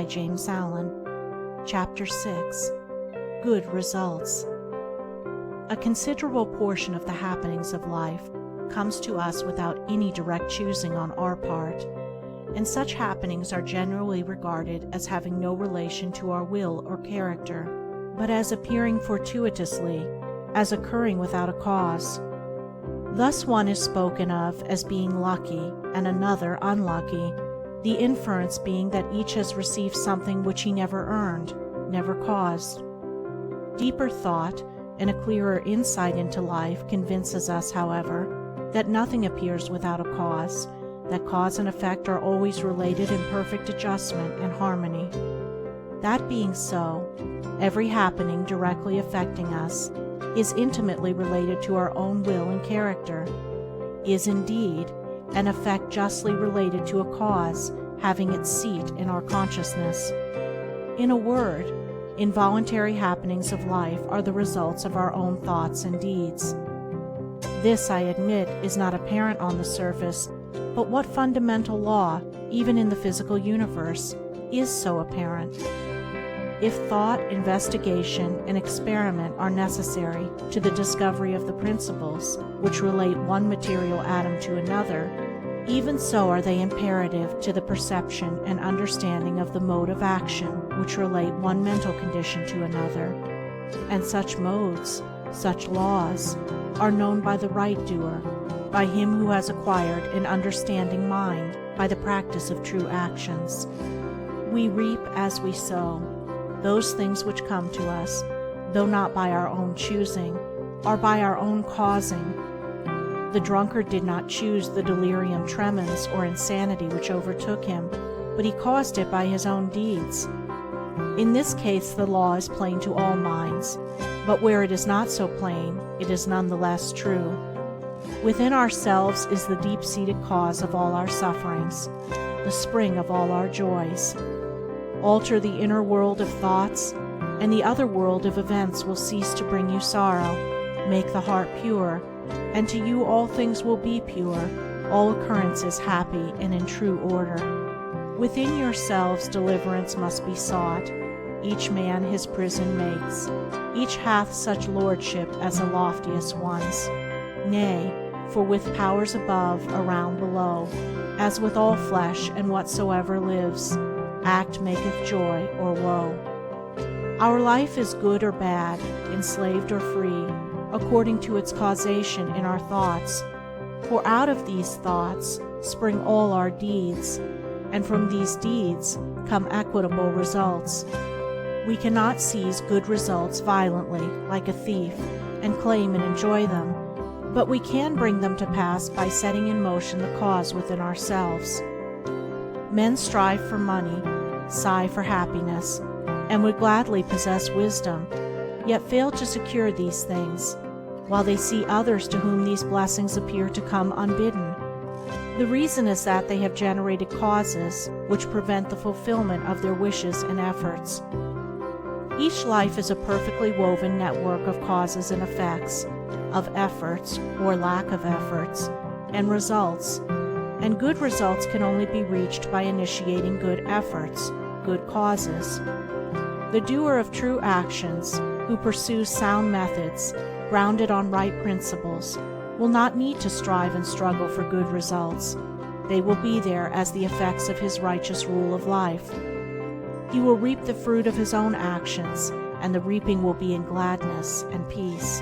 James Allen. Chapter 6. Good Results. A considerable portion of the happenings of life comes to us without any direct choosing on our part, and such happenings are generally regarded as having no relation to our will or character, but as appearing fortuitously, as occurring without a cause. Thus one is spoken of as being lucky and another unlucky, the inference being that each has received something which he never earned, never caused. Deeper thought and a clearer insight into life convinces us, however, that nothing appears without a cause, that cause and effect are always related in perfect adjustment and harmony. That being so, every happening directly affecting us is intimately related to our own will and character, is indeed an effect justly related to a cause having its seat in our consciousness. In a word, involuntary happenings of life are the results of our own thoughts and deeds. This, I admit, is not apparent on the surface, but what fundamental law, even in the physical universe, is so apparent? If thought, investigation, and experiment are necessary to the discovery of the principles which relate one material atom to another, even so are they imperative to the perception and understanding of the mode of action which relate one mental condition to another, and such modes, such laws, are known by the right doer, by him who has acquired an understanding mind by the practice of true actions. We reap as we sow. Those things which come to us, though not by our own choosing, are by our own causing. The drunkard did not choose the delirium tremens or insanity which overtook him, but he caused it by his own deeds. In this case the law is plain to all minds, but where it is not so plain, it is none the less true. Within ourselves is the deep-seated cause of all our sufferings, the spring of all our joys. Alter the inner world of thoughts, and the other world of events will cease to bring you sorrow. Make the heart pure, and to you all things will be pure, all occurrences happy and in true order. Within yourselves deliverance must be sought. Each man his prison makes. Each hath such lordship as the loftiest one's. Nay, for with powers above, around, below, as with all flesh and whatsoever lives, act maketh joy or woe. Our life is good or bad, enslaved or free, according to its causation in our thoughts. For out of these thoughts spring all our deeds, and from these deeds come equitable results. We cannot seize good results violently, like a thief, and claim and enjoy them, but we can bring them to pass by setting in motion the cause within ourselves. Men strive for money, sigh for happiness, and would gladly possess wisdom, yet fail to secure these things, while they see others to whom these blessings appear to come unbidden. The reason is that they have generated causes which prevent the fulfillment of their wishes and efforts. Each life is a perfectly woven network of causes and effects, of efforts or lack of efforts, and results, and good results can only be reached by initiating good efforts, good causes. The doer of true actions, who pursues sound methods, grounded on right principles, will not need to strive and struggle for good results. They will be there as the effects of his righteous rule of life. He will reap the fruit of his own actions, and the reaping will be in gladness and peace.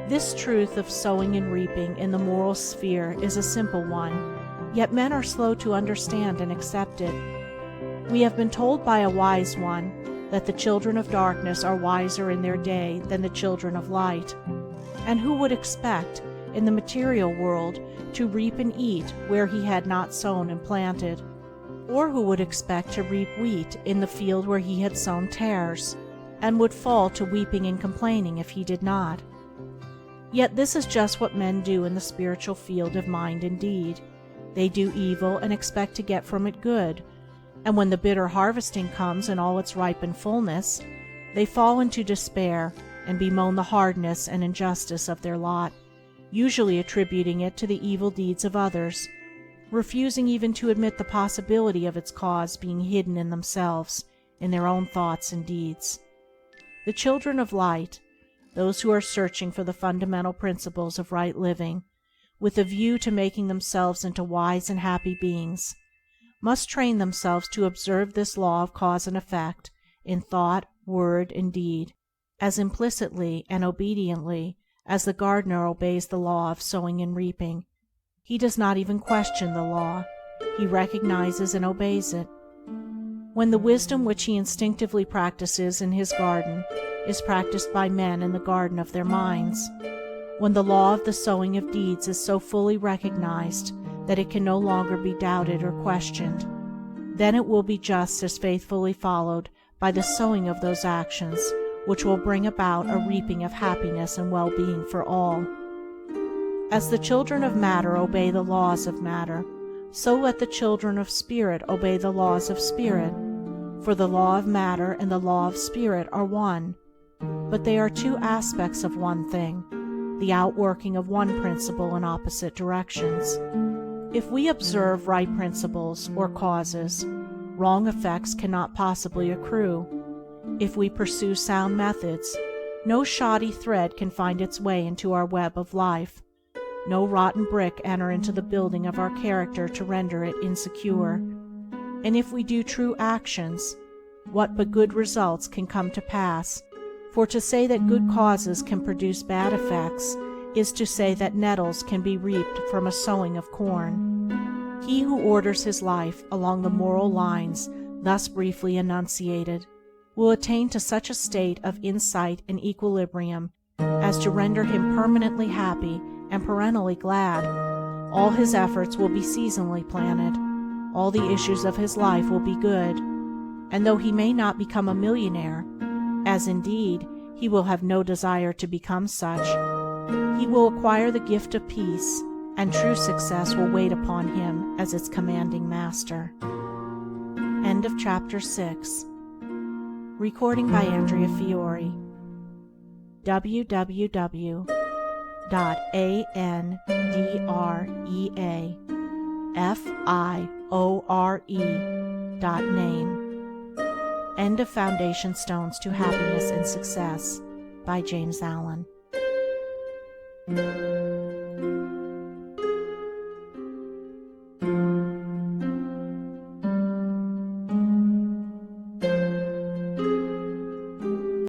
This truth of sowing and reaping in the moral sphere is a simple one, yet men are slow to understand and accept it. We have been told by a wise one that the children of darkness are wiser in their day than the children of light. And who would expect, in the material world, to reap and eat where he had not sown and planted? Or who would expect to reap wheat in the field where he had sown tares, and would fall to weeping and complaining if he did not? Yet this is just what men do in the spiritual field of mind and deed. They do evil and expect to get from it good, and when the bitter harvesting comes in all its ripened fullness, they fall into despair and bemoan the hardness and injustice of their lot, usually attributing it to the evil deeds of others, refusing even to admit the possibility of its cause being hidden in themselves, in their own thoughts and deeds. The children of light, those who are searching for the fundamental principles of right living, with a view to making themselves into wise and happy beings, must train themselves to observe this law of cause and effect in thought, word, and deed, as implicitly and obediently as the gardener obeys the law of sowing and reaping. He does not even question the law, he recognizes and obeys it. When the wisdom which he instinctively practices in his garden is practiced by men in the garden of their minds, when the law of the sowing of deeds is so fully recognized that it can no longer be doubted or questioned, then it will be just as faithfully followed by the sowing of those actions which will bring about a reaping of happiness and well-being for all. As the children of matter obey the laws of matter, so let the children of spirit obey the laws of spirit, for the law of matter and the law of spirit are one, but they are two aspects of one thing, the outworking of one principle in opposite directions. If we observe right principles or causes, wrong effects cannot possibly accrue. If we pursue sound methods, no shoddy thread can find its way into our web of life, no rotten brick enter into the building of our character to render it insecure. And if we do true actions, what but good results can come to pass? For to say that good causes can produce bad effects is to say that nettles can be reaped from a sowing of corn. He who orders his life along the moral lines thus briefly enunciated will attain to such a state of insight and equilibrium as to render him permanently happy and perennially glad. All his efforts will be seasonally planted, all the issues of his life will be good, and though he may not become a millionaire, as indeed he will have no desire to become such, he will acquire the gift of peace, and true success will wait upon him as its commanding master. End of Chapter 6. Recording by Andrea Fiore. www.andreafiore.name. End of Foundation Stones to Happiness and Success by James Allen.